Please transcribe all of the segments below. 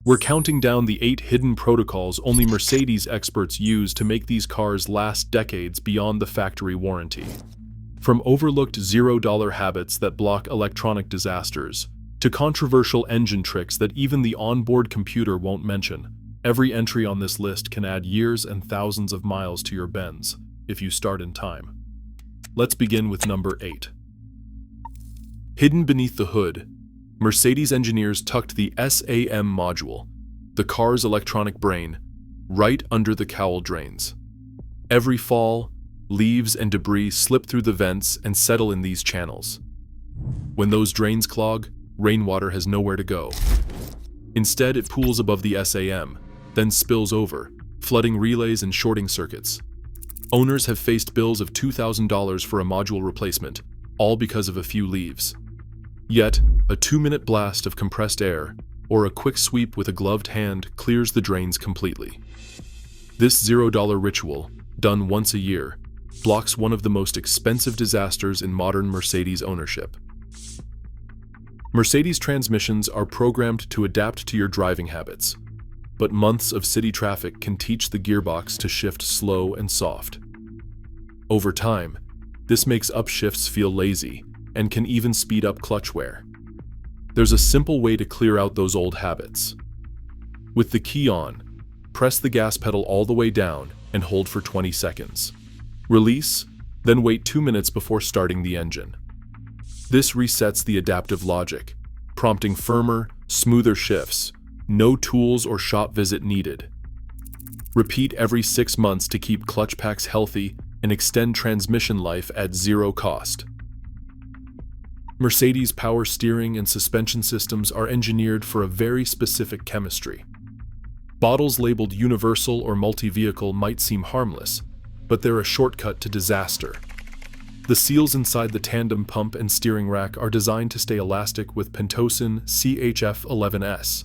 We're counting down the 8 hidden protocols only Mercedes experts use to make these cars last decades beyond the factory warranty. From overlooked $0 habits that block electronic disasters, to controversial engine tricks that even the onboard computer won't mention, every entry on this list can add years and thousands of miles to your Benz, if you start in time. Let's begin with number 8. Hidden beneath the hood, Mercedes engineers tucked the SAM module, the car's electronic brain, right under the cowl drains. Every fall, leaves and debris slip through the vents and settle in these channels. When those drains clog, rainwater has nowhere to go. Instead, it pools above the SAM, then spills over, flooding relays and shorting circuits. Owners have faced bills of $2,000 for a module replacement, all because of a few leaves. Yet, a 2-minute blast of compressed air, or a quick sweep with a gloved hand, clears the drains completely. This $0 ritual, done once a year, blocks one of the most expensive disasters in modern Mercedes ownership. Mercedes transmissions are programmed to adapt to your driving habits, but months of city traffic can teach the gearbox to shift slow and soft. Over time, this makes upshifts feel lazy and can even speed up clutch wear. There's a simple way to clear out those old habits. With the key on, press the gas pedal all the way down and hold for 20 seconds. Release, then wait 2 minutes before starting the engine. This resets the adaptive logic, prompting firmer, smoother shifts, no tools or shop visit needed. Repeat every 6 months to keep clutch packs healthy and extend transmission life at zero cost. Mercedes power steering and suspension systems are engineered for a very specific chemistry. Bottles labeled universal or multi-vehicle might seem harmless, but they're a shortcut to disaster. The seals inside the tandem pump and steering rack are designed to stay elastic with Pentosan CHF11S,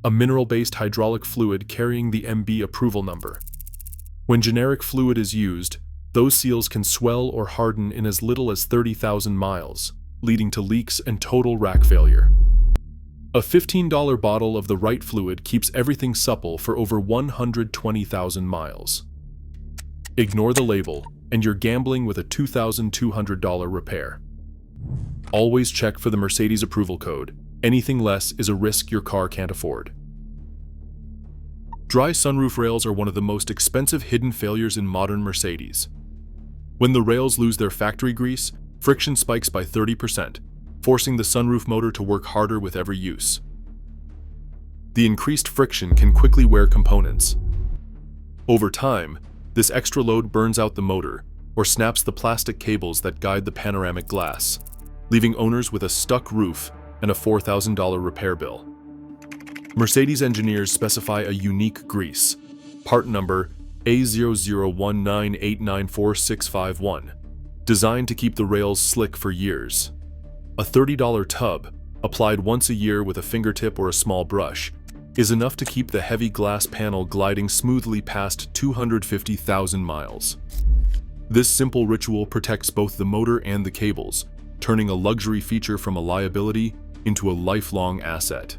a mineral-based hydraulic fluid carrying the MB approval number. When generic fluid is used, those seals can swell or harden in as little as 30,000 miles, leading to leaks and total rack failure. A $15 bottle of the right fluid keeps everything supple for over 120,000 miles. Ignore the label, and you're gambling with a $2,200 repair. Always check for the Mercedes approval code. Anything less is a risk your car can't afford. Dry sunroof rails are one of the most expensive hidden failures in modern Mercedes. When the rails lose their factory grease, friction spikes by 30%, forcing the sunroof motor to work harder with every use. The increased friction can quickly wear components. Over time, this extra load burns out the motor or snaps the plastic cables that guide the panoramic glass, leaving owners with a stuck roof and a $4,000 repair bill. Mercedes engineers specify a unique grease, part number A0019894651, designed to keep the rails slick for years. A $30 tub, applied once a year with a fingertip or a small brush, is enough to keep the heavy glass panel gliding smoothly past 250,000 miles. This simple ritual protects both the motor and the cables, turning a luxury feature from a liability into a lifelong asset.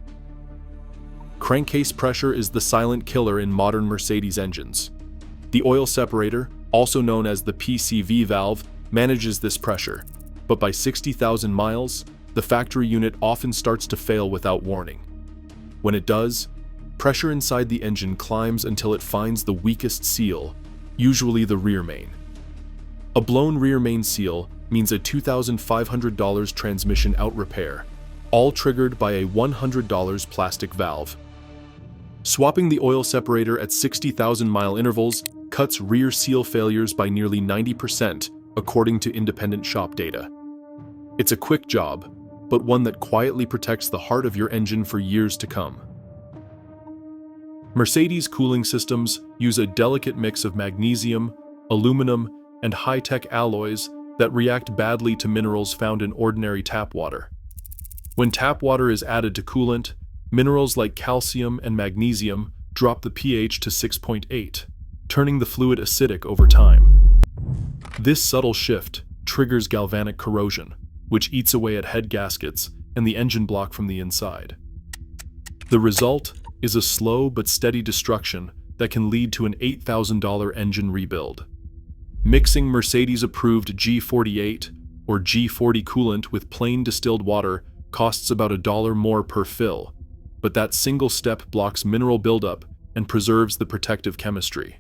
Crankcase pressure is the silent killer in modern Mercedes engines. The oil separator, also known as the PCV valve, manages this pressure, but by 60,000 miles, the factory unit often starts to fail without warning. When it does, pressure inside the engine climbs until it finds the weakest seal, usually the rear main. A blown rear main seal means a $2,500 transmission out repair, all triggered by a $100 plastic valve. Swapping the oil separator at 60,000-mile intervals cuts rear seal failures by nearly 90%, according to independent shop data. It's a quick job, but one that quietly protects the heart of your engine for years to come. Mercedes cooling systems use a delicate mix of magnesium, aluminum, and high-tech alloys that react badly to minerals found in ordinary tap water. When tap water is added to coolant, minerals like calcium and magnesium drop the pH to 6.8, turning the fluid acidic over time. This subtle shift triggers galvanic corrosion, which eats away at head gaskets and the engine block from the inside. The result? is a slow but steady destruction that can lead to an $8,000 engine rebuild. Mixing Mercedes-approved G48 or G40 coolant with plain distilled water costs about $1 more per fill, but that single step blocks mineral buildup and preserves the protective chemistry.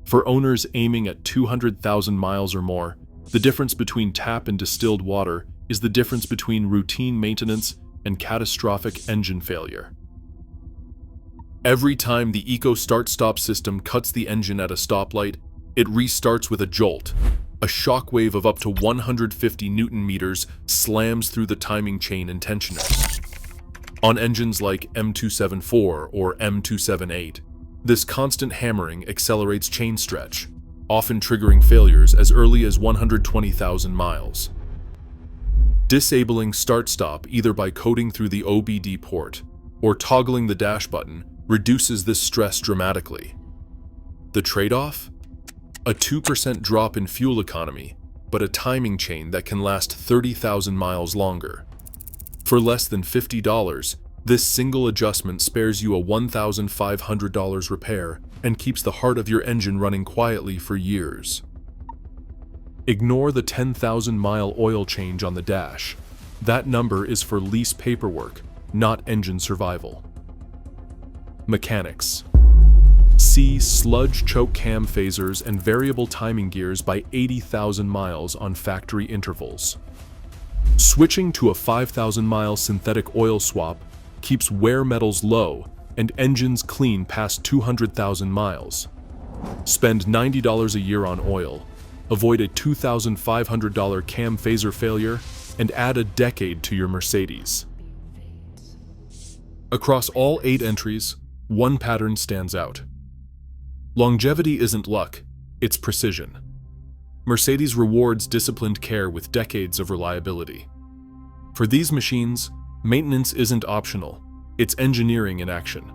For owners aiming at 200,000 miles or more, the difference between tap and distilled water is the difference between routine maintenance and catastrophic engine failure. Every time the Eco Start-Stop system cuts the engine at a stoplight, it restarts with a jolt. A shockwave of up to 150 Newton meters slams through the timing chain and tensioners. On engines like M274 or M278, this constant hammering accelerates chain stretch, often triggering failures as early as 120,000 miles. Disabling start-stop either by coding through the OBD port or toggling the dash button reduces this stress dramatically. The trade-off? A 2% drop in fuel economy, but a timing chain that can last 30,000 miles longer. For less than $50, this single adjustment spares you a $1,500 repair and keeps the heart of your engine running quietly for years. Ignore the 10,000-mile oil change on the dash. That number is for lease paperwork, not engine survival. Mechanics. See sludge choke cam phasers and variable timing gears by 80,000 miles on factory intervals. Switching to a 5,000-mile synthetic oil swap keeps wear metals low and engines clean past 200,000 miles. Spend $90 a year on oil, avoid a $2,500 cam phaser failure, and add a decade to your Mercedes. Across all 8 entries, one pattern stands out. Longevity isn't luck, it's precision. Mercedes rewards disciplined care with decades of reliability. For these machines, maintenance isn't optional, it's engineering in action.